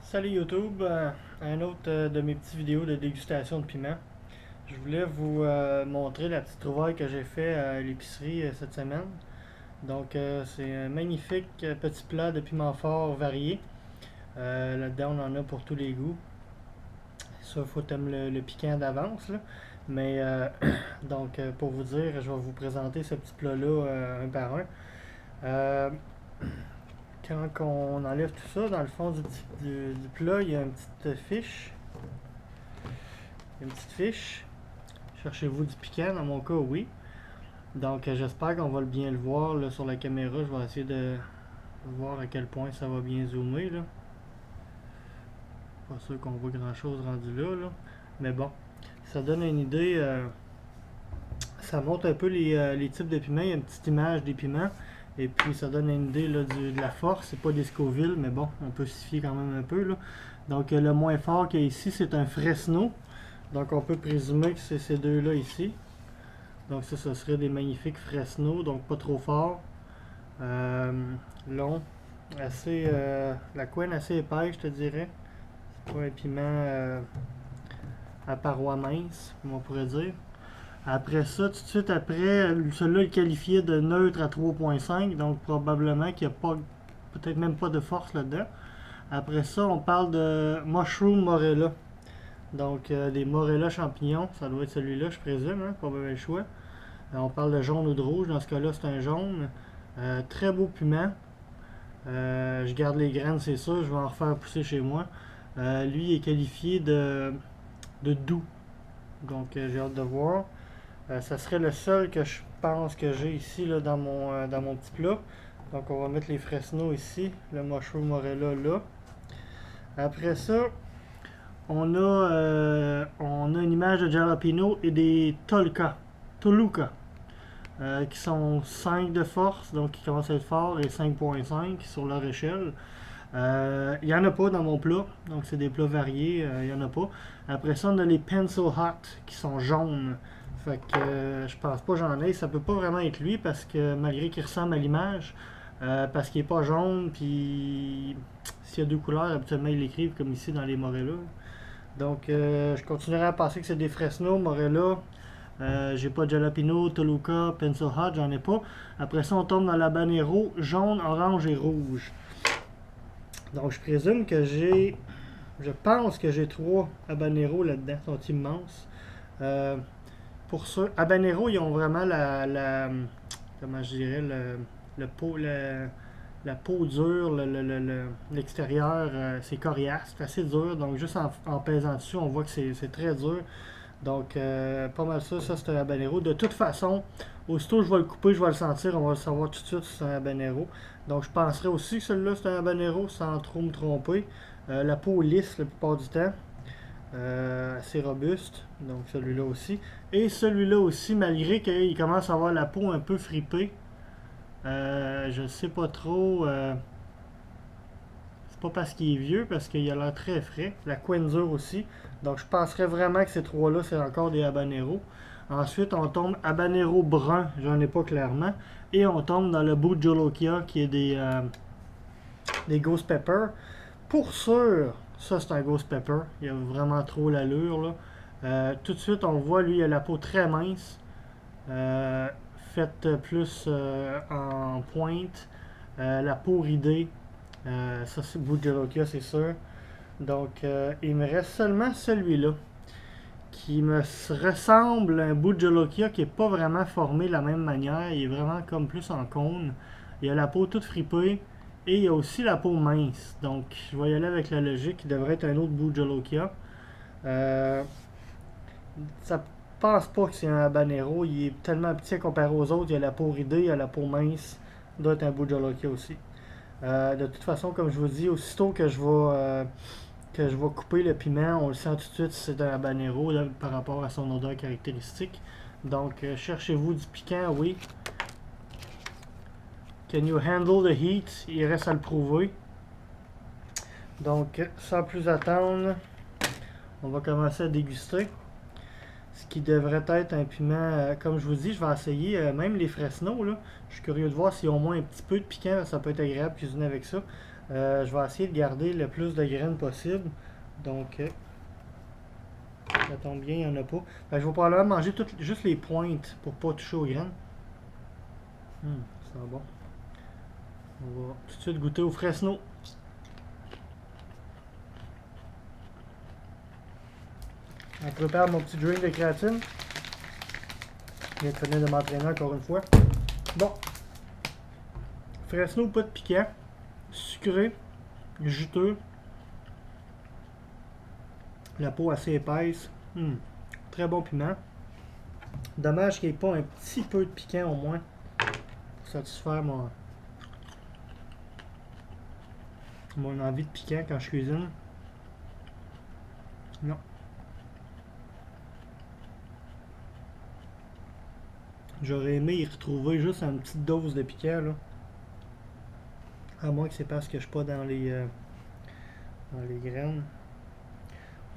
Salut YouTube, un autre de mes petites vidéos de dégustation de piment. Je voulais vous montrer la petite trouvaille que j'ai fait à l'épicerie cette semaine. Donc c'est un magnifique petit plat de piment fort varié. Là-dedans on en a pour tous les goûts. Ça, faut aimer le piquant d'avance là. Mais donc pour vous dire, je vais vous présenter ce petit plat-là un par un. Euh, Quand on enlève tout ça, dans le fond du plat, il y a une petite fiche. Une petite fiche. Cherchez-vous du piquant? Dans mon cas, oui. Donc, j'espère qu'on va bien le voir là, sur la caméra. Je vais essayer de voir à quel point ça va bien zoomer. Là. Pas sûr qu'on voit grand-chose rendu là. Mais bon, ça donne une idée. Ça montre un peu les types de piments. Il y a une petite image des piments. Et puis, ça donne une idée là, de la force. C'est pas des Scoville, mais bon, on peut s'y fier quand même un peu. Là. Donc, le moins fort qu'il y a ici, c'est un Fresno. Donc, on peut présumer que c'est ces deux-là ici. Donc, ça, ce serait des magnifiques Fresno. Donc, pas trop fort. Long. Assez, la couenne assez épaisse, je te dirais. C'est pas un piment à parois minces, comme on pourrait dire. Après ça, tout de suite après, celui-là est qualifié de neutre à 3.5, donc probablement qu'il n'y a pas, peut-être même pas de force là-dedans. Après ça, on parle de Mushroom Morella. Donc, des Morella champignons, ça doit être celui-là, je présume, hein, pas mauvais choix. On parle de jaune ou de rouge, dans ce cas-là, c'est un jaune. Très beau piment. Je garde les graines, c'est sûr, je vais en refaire pousser chez moi. Lui est qualifié de doux, donc j'ai hâte de voir. Ça serait le seul que je pense que j'ai ici là, dans mon petit plat. Donc on va mettre les Fresno ici, le Mushroom Morella là. Après ça, on a une image de jalapeno et des Toluca, qui sont 5 de force, donc qui commencent à être forts, et 5.5 sur leur échelle. Il n'y en a pas dans mon plat, donc c'est des plats variés, il n'y en a pas. Après ça, on a les Pencil Hot qui sont jaunes. Fait que je pense pas j'en ai. Ça peut pas vraiment être lui parce que malgré qu'il ressemble à l'image, parce qu'il est pas jaune, puis s'il y a deux couleurs, habituellement ils l'écrivent comme ici dans les Morella. Donc je continuerai à penser que c'est des Fresno, Morella. J'ai pas de jalapeno, Toluca, Pencil Hot, j'en ai pas. Après ça, on tombe dans l'habanero jaune, orange et rouge. Donc je présume que je pense que j'ai 3 habanero là-dedans, ils sont immenses. Pour ceux, habanero, ils ont vraiment comment je dirais, le pot, la peau dure, l'extérieur, c'est coriace, c'est assez dur. Donc juste en pesant dessus, on voit que c'est très dur. Donc pas mal ça c'est un habanero. De toute façon, aussitôt que je vais le couper, je vais le sentir, on va le savoir tout de suite si c'est un habanero. Donc je penserais aussi que celui-là c'est un habanero sans trop me tromper. La peau lisse la plupart du temps. Assez robuste, donc celui-là aussi. Et celui-là aussi, malgré qu'il commence à avoir la peau un peu fripée, je ne sais pas trop. C'est pas parce qu'il est vieux, parce qu'il a l'air très frais. La couenne dure aussi. Donc je penserais vraiment que ces trois-là, c'est encore des habaneros. Ensuite, on tombe habanero brun, j'en ai pas clairement. Et on tombe dans le bout de Jolokia, qui est des Ghost Pepper. Pour sûr, ça c'est un Ghost Pepper. Il a vraiment trop l'allure là. Tout de suite, on voit, lui, il a la peau très mince. Faite plus en pointe. La peau ridée. Ça, c'est Bujalokia, c'est sûr. Donc, il me reste seulement celui-là. Qui me ressemble à un Bujalokia qui n'est pas vraiment formé de la même manière. Il est vraiment comme plus en cône. Il a la peau toute fripée. Et il y a aussi la peau mince. Donc, je vais y aller avec la logique. Il devrait être un autre Bujalokia. Ça pense pas que c'est un habanero. Il est tellement petit comparé aux autres. Il a la peau ridée, il a la peau mince. Il doit être un Bujalokia aussi. De toute façon, comme je vous dis, aussitôt que je vais couper le piment, on le sent tout de suite si c'est un habanero là, par rapport à son odeur caractéristique. Donc, cherchez-vous du piquant, oui. Can you handle the heat? Il reste à le prouver. Donc, sans plus attendre, on va commencer à déguster. Ce qui devrait être un piment, comme je vous dis, je vais essayer même les Fresno. Là. Je suis curieux de voir s'il y a au moins un petit peu de piquant, ça peut être agréable de cuisiner avec ça. Je vais essayer de garder le plus de graines possible. Donc, ça tombe bien, il n'y en a pas. Fait que je vais probablement manger juste les pointes pour pas toucher aux graines. Ça sent bon. On va tout de suite goûter au Fresno. Je prépare mon petit drink de créatine. Je viens de finir de m'entraîner encore une fois. Bon. Fresno, pas de piquant. Sucré. Juteux. La peau assez épaisse. Très bon piment. Dommage qu'il n'y ait pas un petit peu de piquant au moins. Pour satisfaire mon envie de piquant quand je cuisine. Non. J'aurais aimé y retrouver juste une petite dose de piquant là. À moins que c'est parce que je suis pas dans les graines.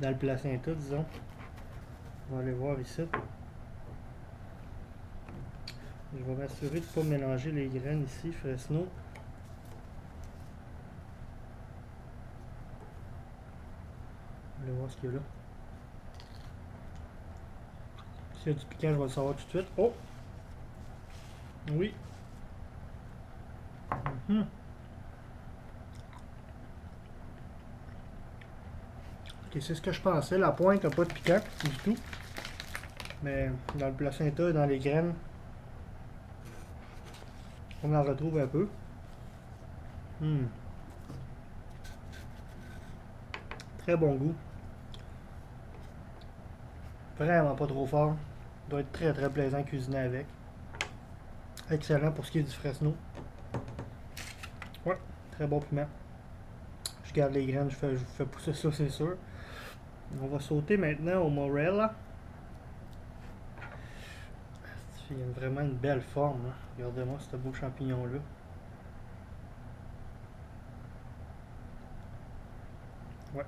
Dans le placenta, disons. On va aller voir ici. Je vais m'assurer de ne pas mélanger les graines ici, Fresno. On va aller voir ce qu'il y a là. S'il y a du piquant, je vais le savoir tout de suite. Oh! Oui. Ok, c'est ce que je pensais. La pointe n'a pas de piquant du tout. Mais dans le placenta et dans les graines, on en retrouve un peu. Très bon goût. Vraiment pas trop fort. Doit être très très plaisant à cuisiner avec. Excellent pour ce qui est du Fresno. Ouais, très bon piment. Je garde les graines, je fais pousser ça, c'est sûr. On va sauter maintenant au Morella. Il y a vraiment une belle forme. Hein. Regardez-moi ce beau champignon-là. Ouais.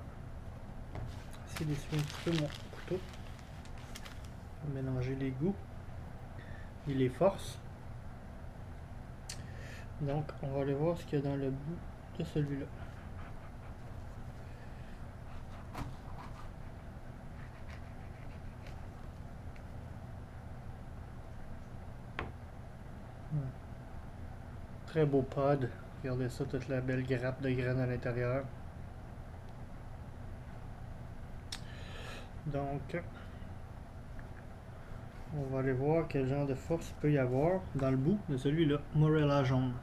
Essayer d'essuyer un petit peu mon couteau. On va mélanger les goûts et les forces. Donc, on va aller voir ce qu'il y a dans le bout de celui-là. Très beau pod. Regardez ça, toute la belle grappe de graines à l'intérieur. Donc, on va aller voir quel genre de force il peut y avoir dans le bout de celui-là. Morella jaune.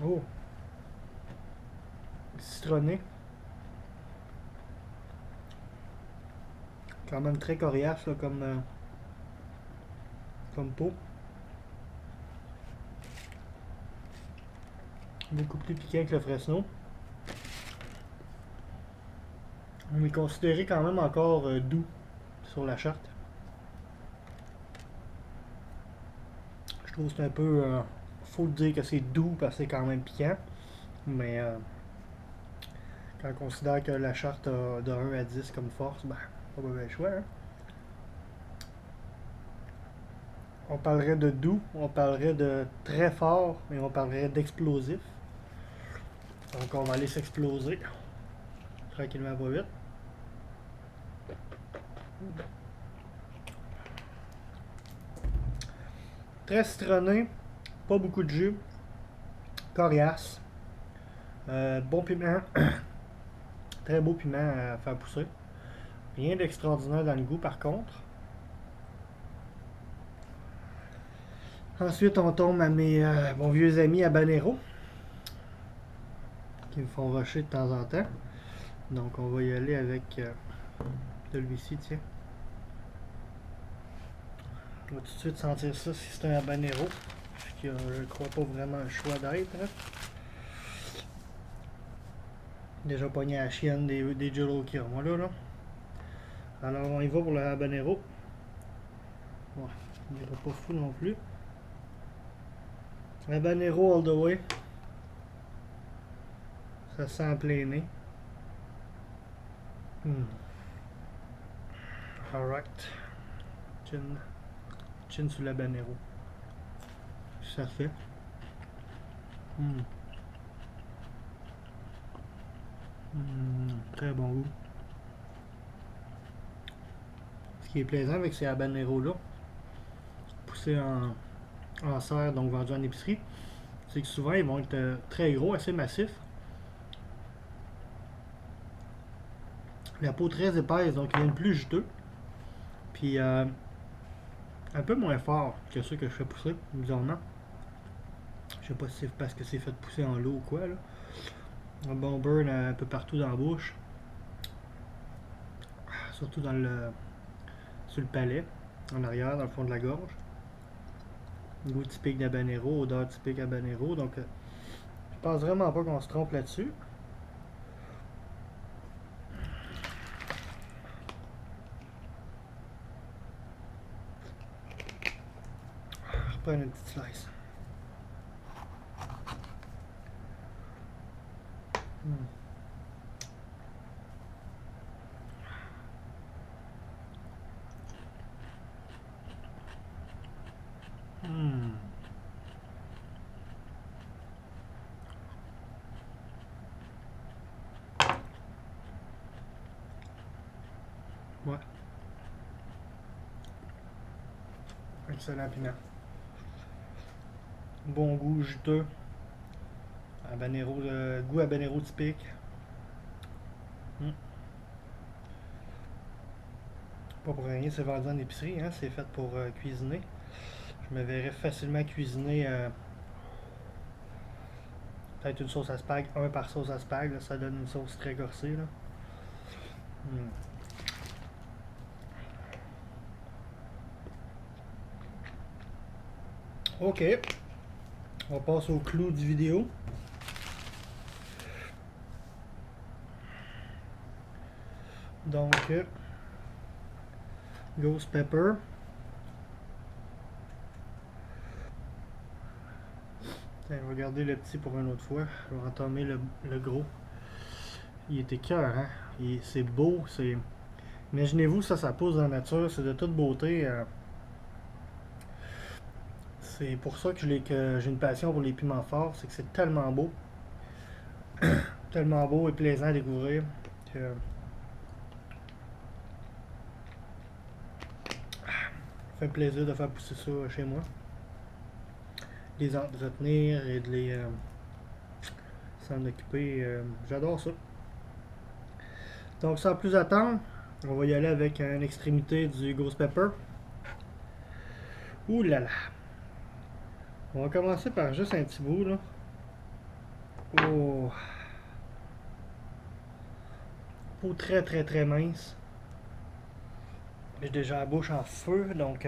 Oh! Citronné. Quand même très coriace là, comme peau. Beaucoup plus piquant que le Fresno. On est considéré quand même encore doux sur la charte. Je trouve que c'est un peu... faut dire que c'est doux parce que c'est quand même piquant. Mais quand on considère que la charte a de 1 à 10 comme force, ben, pas mauvais choix. Hein? On parlerait de doux, on parlerait de très fort, et on parlerait d'explosif. Donc on va aller s'exploser. Tranquillement, pas vite. Très citronné, pas beaucoup de jus, coriace, bon piment, très beau piment à faire pousser. Rien d'extraordinaire dans le goût par contre. Ensuite, on tombe à mes bons vieux amis habanero qui me font rusher de temps en temps. Donc, on va y aller avec celui-ci, tiens. On va tout de suite sentir ça si c'est un habanero. Je ne crois pas vraiment un choix d'être. Hein. Déjà pogné à la chienne des Jolokia, moi là. Alors, on y va pour le habanero. Ouais, il n'est pas fou non plus. Habanero all the way. Ça sent en plein nez. Alright. Chin sur l'habanero. ça se fait. Très bon goût. Ce qui est plaisant avec ces habaneros là, poussés en serre, donc vendus en épicerie, c'est que souvent ils vont être très gros, assez massifs. La peau très épaisse, donc ils viennent plus juteux. Puis un peu moins fort que ceux que je fais pousser, bizarrement. Je sais pas si c'est parce que c'est fait pousser en l'eau ou quoi là. Un bon burn un peu partout dans la bouche. Surtout sur le palais, en arrière, dans le fond de la gorge. Goût typique d'habanero, odeur typique habanero. Donc je pense vraiment pas qu'on se trompe là-dessus. Je reprends une petite slice. Ouais. Excellent piment. Bon goût, juteux. Habanero, goût habanero typique. Pas pour rien, c'est vendu en épicerie, hein? C'est fait pour cuisiner. Je me verrais facilement cuisiner peut-être une sauce à spag, un par sauce à spag, là, ça donne une sauce très corsée. Là. Ok, on passe au clou du vidéo. Donc, Ghost Pepper. Tiens, je vais garder le petit pour une autre fois. Je vais entamer le gros. Il est écœurant, hein? C'est beau, c'est... Imaginez-vous, ça pousse dans la nature, c'est de toute beauté. C'est pour ça que j'ai une passion pour les piments forts, c'est que c'est tellement beau. Tellement beau et plaisant à découvrir. Que... Ça fait plaisir de faire pousser ça chez moi. Les entretenir et de les s'en occuper. J'adore ça. Donc sans plus attendre, on va y aller avec une extrémité du Ghost Pepper. Ouh là là. On va commencer par juste un petit bout là. Oh. Peau très très très mince. J'ai déjà la bouche en feu, donc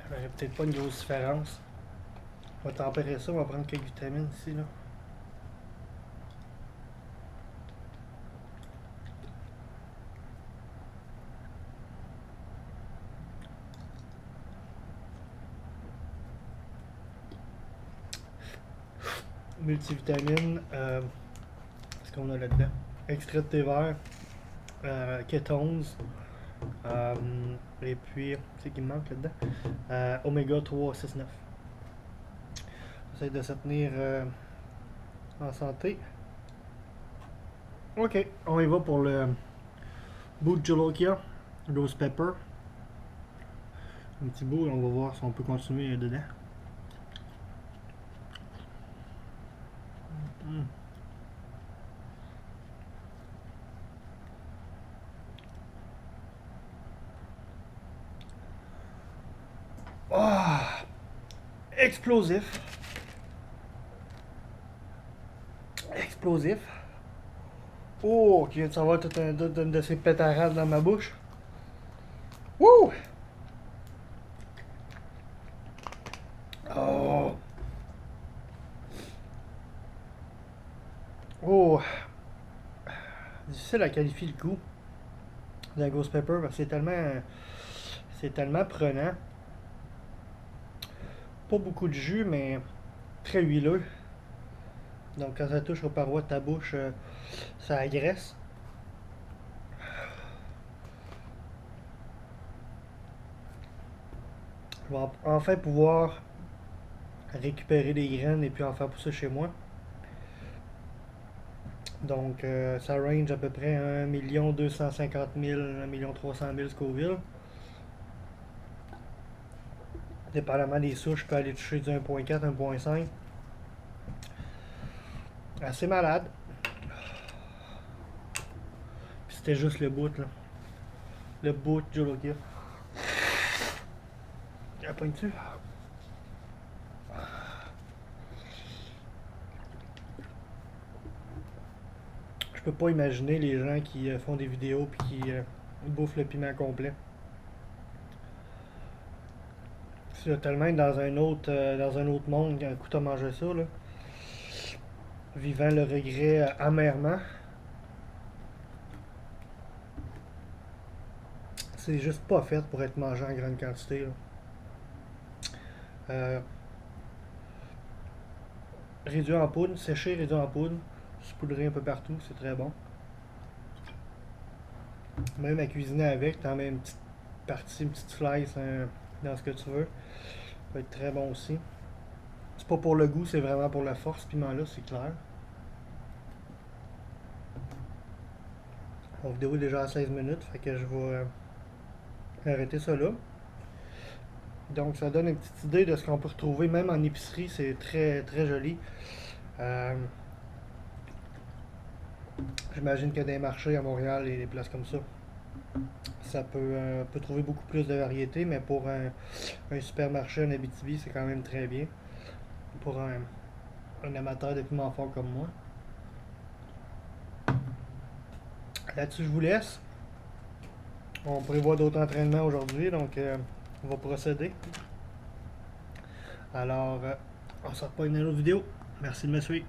j'aurais peut-être pas une grosse différence. On va tempérer ça, on va prendre quelques vitamines ici là. Multivitamines, qu'est-ce qu'on a là-dedans? Extrait de thé vert, ketones, et puis, c'est qui me manque là-dedans? Oméga 3, 6, 9. J'essaie de se tenir en santé. Ok, on y va pour le bout de Jolokia, Ghost Pepper. Un petit bout, on va voir si on peut continuer dedans. Oh, explosif. Explosif. Oh, qui vient de savoir tout un de ces pétarades dans ma bouche. Wouh! Oh! Oh! Difficile à qualifier le goût d'un Ghost Pepper parce que c'est tellement prenant. Pas beaucoup de jus, mais très huileux. Donc quand ça touche aux parois de ta bouche, ça agresse. Je vais enfin pouvoir récupérer des graines et puis en faire pousser chez moi. Donc ça range à peu près 1 250 000, 1 300 000 Scoville. Dépendamment des souches, je peux aller toucher du 1.4, 1.5. Assez malade. Puis c'était juste le bout là. Le bout de Jolokia. La pointe-tu? Je peux pas imaginer les gens qui font des vidéos puis qui bouffent le piment complet. C'est tellement être dans un autre monde un coup t'as mangé ça là. Vivant le regret amèrement. C'est juste pas fait pour être mangé en grande quantité là. Réduit en poudre, séché, réduit en poudre, saupoudré un peu partout, c'est très bon. Même à cuisiner avec, t'en mets une petite partie, une petite slice dans ce que tu veux. Ça va être très bon aussi. C'est pas pour le goût, c'est vraiment pour la force, ce piment-là, c'est clair. La vidéo est déjà à 16 minutes, fait que je vais arrêter ça là. Donc ça donne une petite idée de ce qu'on peut retrouver, même en épicerie, c'est très très joli. J'imagine que dans les marchés à Montréal et des places comme ça, ça peut trouver beaucoup plus de variété, mais pour un supermarché en Abitibi, c'est quand même très bien. Pour un amateur de piment fort comme moi. Là-dessus, je vous laisse. On prévoit d'autres entraînements aujourd'hui, donc on va procéder. Alors, on se reprend une autre vidéo. Merci de me suivre.